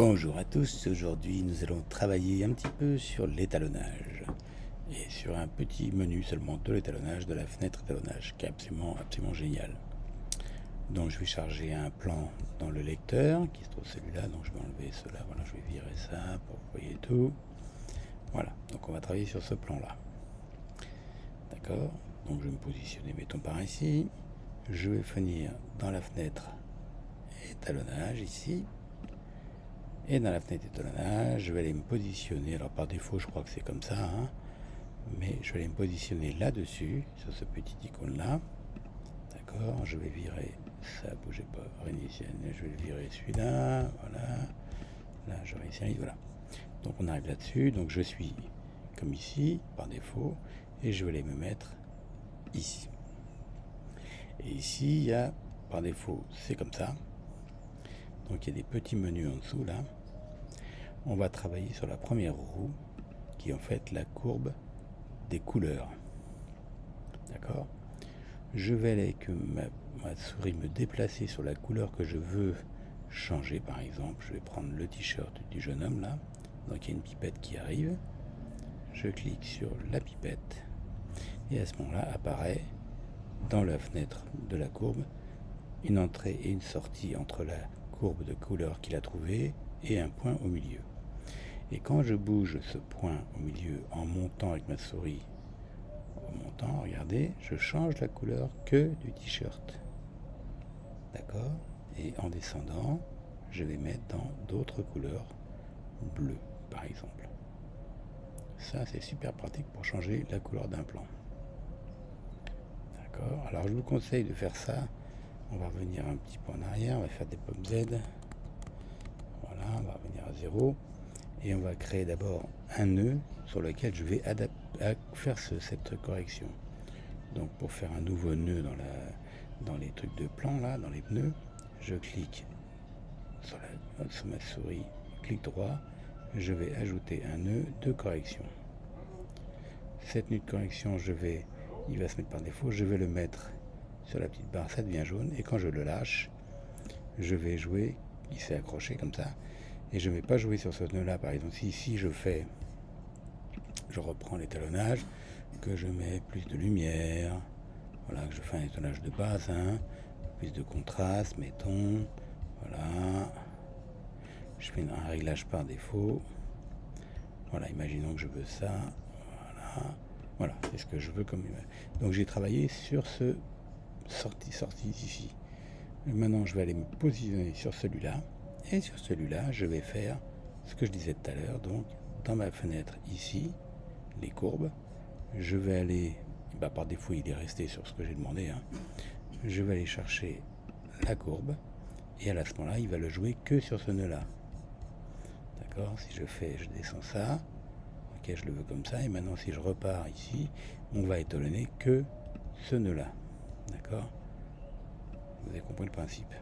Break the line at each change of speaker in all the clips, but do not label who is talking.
Bonjour à tous, aujourd'hui nous allons travailler un petit peu sur l'étalonnage et sur un petit menu seulement de l'étalonnage, de la fenêtre étalonnage qui est absolument génial. Donc je vais charger un plan dans le lecteur qui se trouve celui-là, donc je vais enlever cela, voilà, je vais virer ça pour que vous voyez tout. Voilà, donc on va travailler sur ce plan là. D'accord, donc je vais me positionner, mettons par ici, je vais venir dans la fenêtre étalonnage ici. Et dans la fenêtre d'étalonnage, je vais aller me positionner, alors par défaut je crois que c'est comme ça, hein, mais je vais aller me positionner là-dessus, sur ce petit icône là. D'accord, je vais virer, ça bougez pas, réinitialiser, je vais le virer celui-là, voilà. Là je réinitialise, voilà. Donc on arrive là-dessus, donc je suis comme ici, par défaut, et je vais aller me mettre ici. Et ici, il y a, par défaut, c'est comme ça. Donc il y a des petits menus en dessous là. On va travailler sur la première roue qui est en fait la courbe des couleurs. D'accord, je vais aller avec ma souris me déplacer sur la couleur que je veux changer. Par exemple, je vais prendre le t-shirt du jeune homme là. Donc il y a une pipette qui arrive. Je clique sur la pipette et à ce moment-là apparaît dans la fenêtre de la courbe une entrée et une sortie entre la courbe de couleur qu'il a trouvée et un point au milieu. Et quand je bouge ce point au milieu en montant avec ma souris, en montant, regardez, je change la couleur que du t-shirt. D'accord? Et en descendant, je vais mettre dans d'autres couleurs, bleu par exemple. Ça, c'est super pratique pour changer la couleur d'un plan. D'accord? Alors, je vous conseille de faire ça. On va revenir un petit peu en arrière, on va faire des pommes Z. Voilà, on va revenir à 0. Et on va créer d'abord un nœud sur lequel je vais faire cette correction. Donc pour faire un nouveau nœud dans les trucs de plan là, dans les pneus, je clique sur ma souris, clic droit, je vais ajouter un nœud de correction. Cette nœud de correction, il va se mettre par défaut, je vais le mettre sur la petite barre, ça devient jaune, et quand je le lâche, je vais jouer, il s'est accroché comme ça, et je ne vais pas jouer sur ce nœud là. Par exemple, si ici je reprends l'étalonnage, que je mets plus de lumière, voilà, que je fais un étalonnage de base, hein, plus de contraste, mettons, voilà, je fais un réglage par défaut, voilà, imaginons que je veux ça, voilà, c'est ce que je veux comme image. Donc j'ai travaillé sur ce sortie ici. Maintenant je vais aller me positionner sur celui-là, et sur celui-là je vais faire ce que je disais tout à l'heure. Donc dans ma fenêtre ici, les courbes, je vais aller, par défaut il est resté sur ce que j'ai demandé, hein, je vais aller chercher la courbe, et à ce moment-là il va le jouer que sur ce nœud là. D'accord, si je descends ça, ok, je le veux comme ça, et maintenant si je repars ici, on va étalonner que ce nœud là. D'accord, vous avez compris le principe.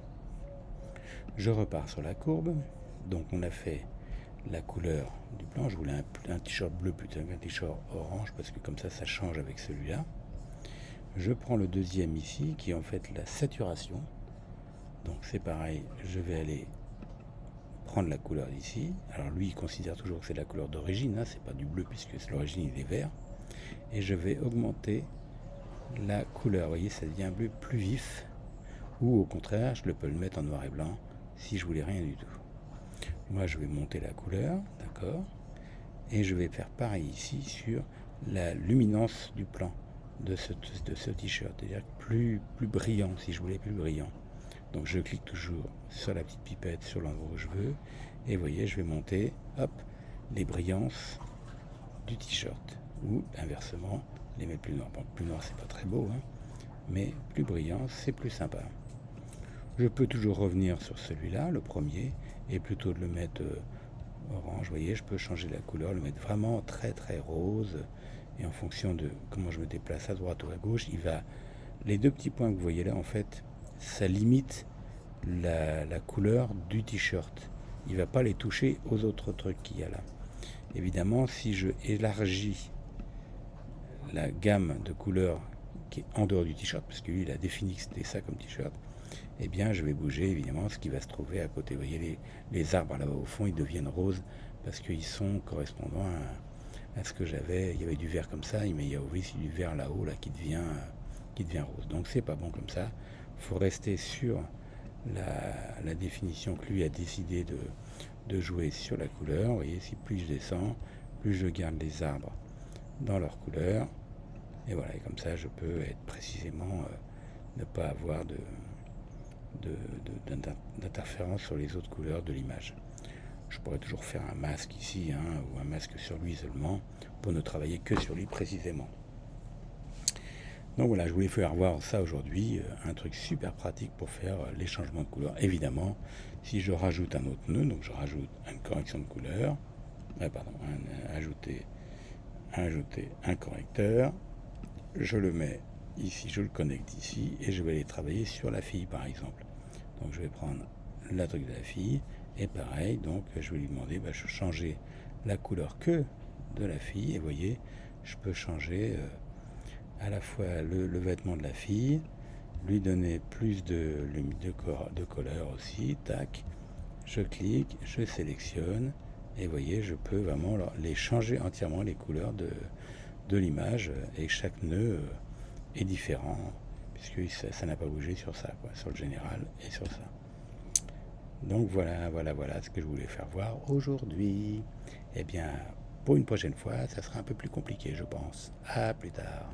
Je repars sur la courbe, donc on a fait la couleur du plan. Je voulais un t-shirt bleu plutôt qu'un t-shirt orange parce que comme ça change avec celui-là. Je prends le deuxième ici qui est en fait la saturation. Donc c'est pareil, je vais aller prendre la couleur d'ici. Alors lui il considère toujours que c'est la couleur d'origine, hein, c'est pas du bleu puisque l'origine il est vert. Et je vais augmenter la couleur, vous voyez ça devient un bleu plus vif, ou au contraire je peux le mettre en noir et blanc si je voulais rien du tout. Moi je vais monter la couleur, d'accord, et je vais faire pareil ici sur la luminance du plan de ce t-shirt, c'est-à-dire plus brillant, si je voulais plus brillant. Donc je clique toujours sur la petite pipette sur l'endroit où je veux, et vous voyez je vais monter, hop, les brillances du t-shirt, ou inversement les mettre plus noir. Bon, plus noir c'est pas très beau, hein, mais plus brillant c'est plus sympa. Je peux toujours revenir sur celui-là, le premier, et plutôt de le mettre orange, vous voyez, je peux changer la couleur, le mettre vraiment très très rose, et en fonction de comment je me déplace à droite ou à gauche, les deux petits points que vous voyez là, en fait, ça limite la couleur du t-shirt. Il ne va pas les toucher aux autres trucs qu'il y a là. Évidemment, si je élargis la gamme de couleurs qui est en dehors du t-shirt, parce que lui il a défini que c'était ça comme t-shirt, eh bien je vais bouger évidemment ce qui va se trouver à côté. Vous voyez les arbres là-bas au fond, ils deviennent roses parce qu'ils sont correspondants à ce que j'avais. Il y avait du vert comme ça, mais il y a aussi du vert là-haut là, qui devient rose. Donc c'est pas bon comme ça. Il faut rester sur la définition que lui a décidé de jouer sur la couleur. Vous voyez, si plus je descends, plus je garde les arbres dans leur couleur. Et voilà, et comme ça je peux être précisément, ne pas avoir d'interférence sur les autres couleurs de l'image. Je pourrais toujours faire un masque ici, ou un masque sur lui seulement, pour ne travailler que sur lui précisément. Donc voilà, je voulais faire voir ça aujourd'hui, un truc super pratique pour faire les changements de couleur. Évidemment, si je rajoute un autre nœud, donc je rajoute une correction de couleur, ajouter un correcteur, je le mets ici, je le connecte ici, et je vais aller travailler sur la fille par exemple. Donc je vais prendre la truc de la fille, et pareil, donc je vais lui demander, je changer la couleur que de la fille, et vous voyez, je peux changer à la fois le vêtement de la fille, lui donner plus de couleur aussi, tac, je clique, je sélectionne, et vous voyez, je peux vraiment les changer entièrement, les couleurs de l'image, et chaque nœud est différent, puisque ça n'a pas bougé sur ça, sur le général et sur ça. Donc voilà ce que je voulais faire voir aujourd'hui. Eh bien, pour une prochaine fois, ça sera un peu plus compliqué, je pense. À plus tard.